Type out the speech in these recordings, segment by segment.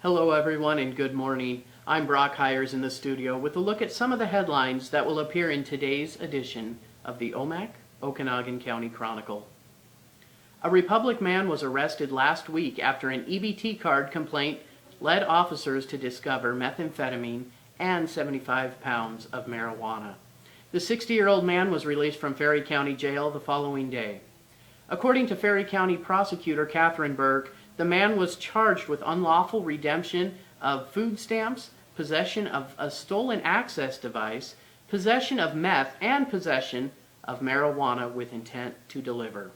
Hello everyone and good morning. I'm Brock Hires in the studio with a look at some of the headlines that will appear in today's edition of the Omak, Okanogan County Chronicle. A Republic man was arrested last week after an EBT card complaint led officers to discover methamphetamine and 75 pounds of marijuana. The 60-year-old man was released from Ferry County Jail the following day. According to Ferry County Prosecutor Catherine Burke, the man was charged with unlawful redemption of food stamps, possession of a stolen access device, possession of meth, and possession of marijuana with intent to deliver.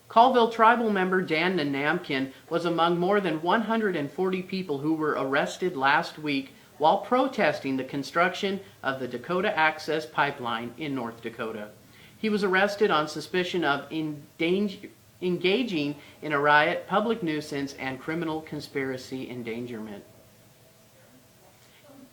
Colville tribal member Dan Nanamkin was among more than 140 people who were arrested last week while protesting the construction of the Dakota Access Pipeline in North Dakota. He was arrested on suspicion of engaging in a riot, public nuisance, and criminal conspiracy endangerment.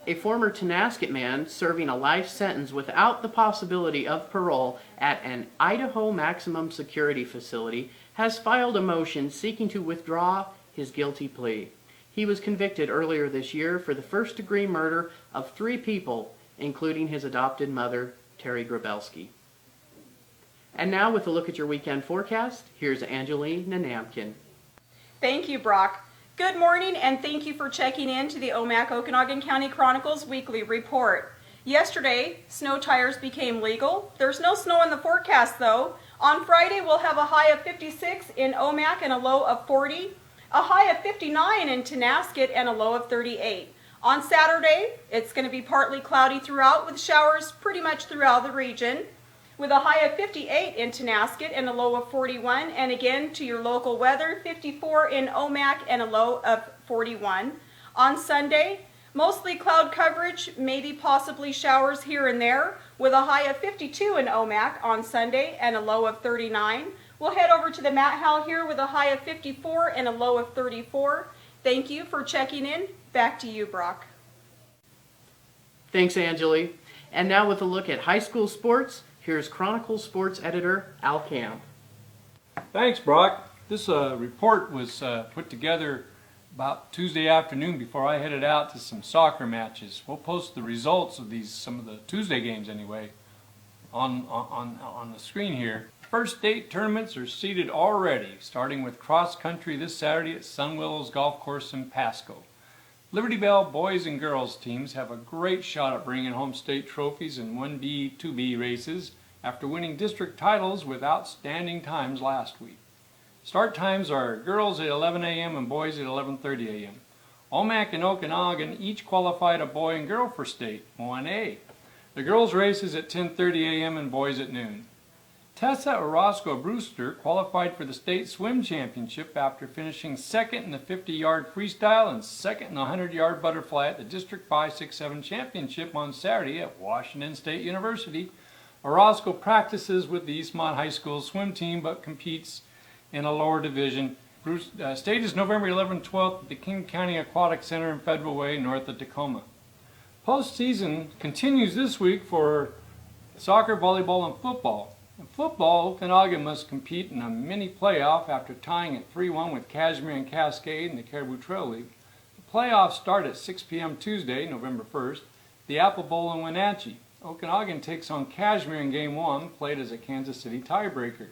A former Tonasket man serving a life sentence without the possibility of parole at an Idaho maximum security facility has filed a motion seeking to withdraw his guilty plea. He was convicted earlier this year for the first-degree murder of 3 people, including his adopted mother, Terry Grabelski. And now, with a look at your weekend forecast, here's Angeline Nanamkin. Thank you, Brock. Good morning, and thank you for checking in to the Omak Okanogan County Chronicle's weekly report. Yesterday, snow tires became legal. There's no snow in the forecast, though. On Friday, we'll have a high of 56 in Omak and a low of 40, a high of 59 in Tonasket and a low of 38. On Saturday, it's going to be partly cloudy throughout with showers pretty much throughout the region, with a high of 58 in Tonasket and a low of 41, and again to your local weather, 54 in Omak and a low of 41. On Sunday, mostly cloud coverage, maybe possibly showers here and there, with a high of 52 in Omak on Sunday and a low of 39. We'll head over to the Matt Howell here with a high of 54 and a low of 34. Thank you for checking in. Back to you, Brock. Thanks, Angeli. And now with a look at high school sports, here's Chronicle sports editor Al Camp. Thanks, Brock. This report was put together about Tuesday afternoon before I headed out to some soccer matches. We'll post the results of some of the Tuesday games anyway, on the screen here. First state tournaments are seeded already, starting with cross country this Saturday at Sun Willows Golf Course in Pasco. Liberty Bell boys and girls teams have a great shot at bringing home state trophies in 1B, 2B races after winning district titles with outstanding times last week. Start times are girls at 11 a.m. and boys at 11:30 a.m. Omak and Okanogan each qualified a boy and girl for state 1A. The girls race is at 10:30 a.m. and boys at noon. Tessa Orozco Brewster qualified for the state swim championship after finishing second in the 50-yard freestyle and second in the 100-yard butterfly at the District 5-6-7 championship on Saturday at Washington State University. Orozco practices with the Eastmont High School swim team but competes in a lower division. State is November 11th, 12th at the King County Aquatic Center in Federal Way north of Tacoma. Postseason continues this week for soccer, volleyball, and football. In football, Okanogan must compete in a mini playoff after tying at 3-1 with Kashmir and Cascade in the Caribou Trail League. The playoffs start at 6 p.m. Tuesday, November 1st, the Apple Bowl in Wenatchee. Okanogan takes on Kashmir in Game 1, played as a Kansas City tiebreaker.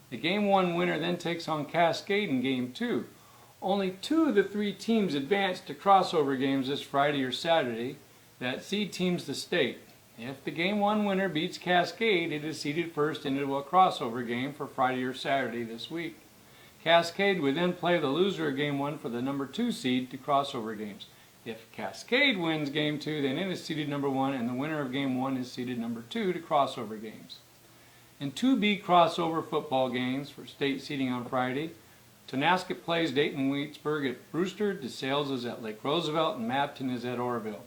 The Game 1 winner then takes on Cascade in Game 2. Only 2 of the 3 teams advance to crossover games this Friday or Saturday that seed teams the state. If the Game 1 winner beats Cascade, it is seeded first into a crossover game for Friday or Saturday this week. Cascade would then play the loser of Game 1 for the number 2 seed to crossover games. If Cascade wins Game 2, then it is seeded number 1, and the winner of Game 1 is seeded number 2 to crossover games. In 2B crossover football games for state seeding on Friday, Tonasket plays Dayton-Wheatsburg at Brewster, DeSales is at Lake Roosevelt, and Mabton is at Oroville.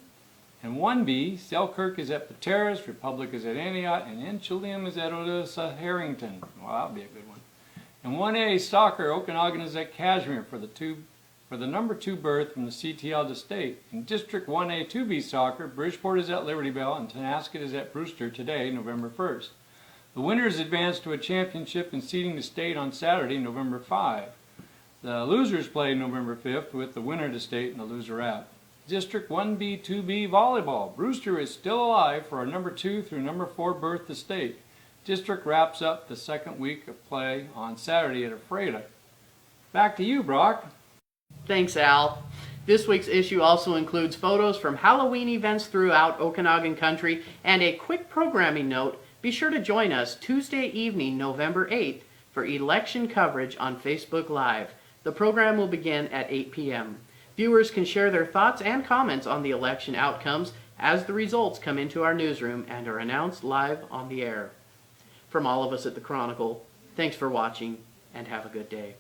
In 1B, Selkirk is at Pateras, Republic is at Antioch, and Enchilium is at Odessa Harrington. Well, that'll be a good one. In 1A soccer, Okanogan is at Kashmir for the number 2 berth from the CTL to state. In District 1A 2B soccer, Bridgeport is at Liberty Bell, and Tonasket is at Brewster today, November 1st. The winners advance to a championship in seeding the state on Saturday, November 5. The losers play November 5th with the winner to state and the loser out. District 1B, 2B volleyball. Brewster is still alive for a number 2 through number 4 berth to state. District wraps up the second week of play on Saturday at Ephrata. Back to you, Brock. Thanks, Al. This week's issue also includes photos from Halloween events throughout Okanagan country and a quick programming note. Be sure to join us Tuesday evening, November 8th for election coverage on Facebook Live. The program will begin at 8 p.m. Viewers can share their thoughts and comments on the election outcomes as the results come into our newsroom and are announced live on the air. From all of us at the Chronicle, thanks for watching and have a good day.